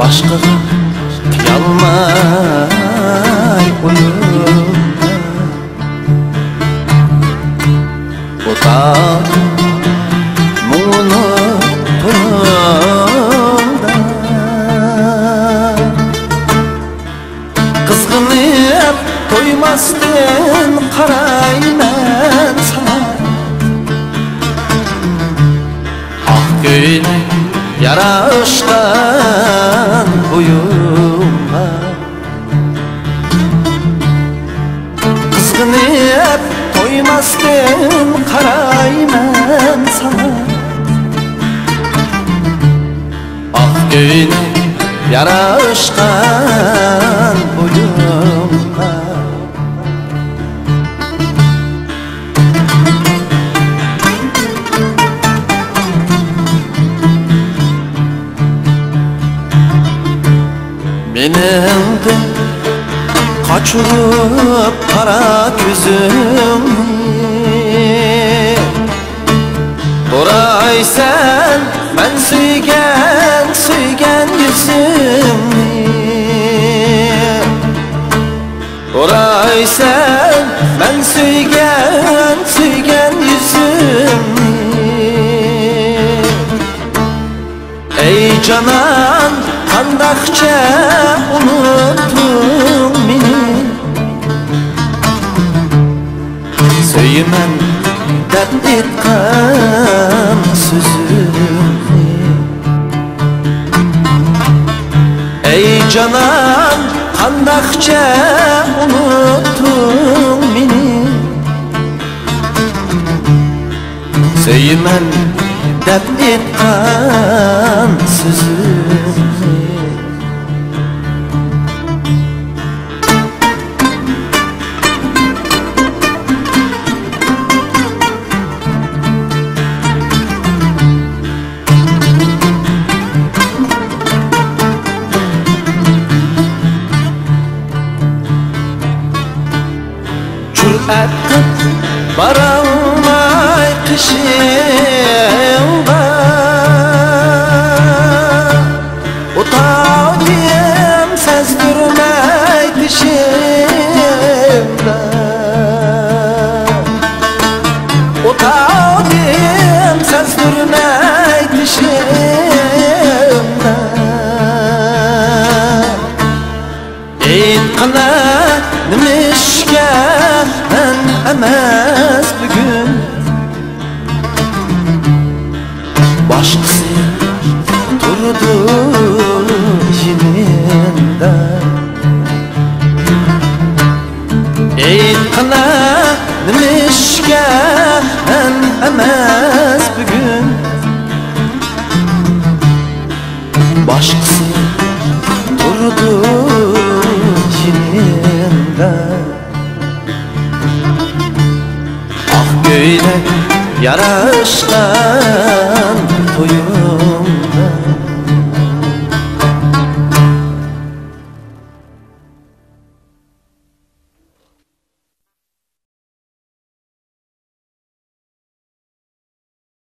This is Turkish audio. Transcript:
Başqaga qiyalmay uyum O da munu turumda Kızgınıp toymasdın qarayman sana Ak göyle yaraşqan uyuma Kızgınıp toymasdın qarayman sana Ak göyle yaraşqan uyuma Menimdi kaçırıp kara gözümni Doray sen ben suygen yüzümni Doray sen ben suygen yüzümni Ey canan Qandaqça unuttun meni Söylemem dərd etqan sözümni Ey canan qandaqça unuttun meni Söylemem dərd etqan sözümni Cüret baramay kışımda Utağım sezdirmey dişimda Utağım sezdirmey dişimda Eytqana nimişke emas bugün Başqası turdu yinimda Eytqana nimişke emas bugün Başqası turdu yinimda Göyle yaraşqan toyum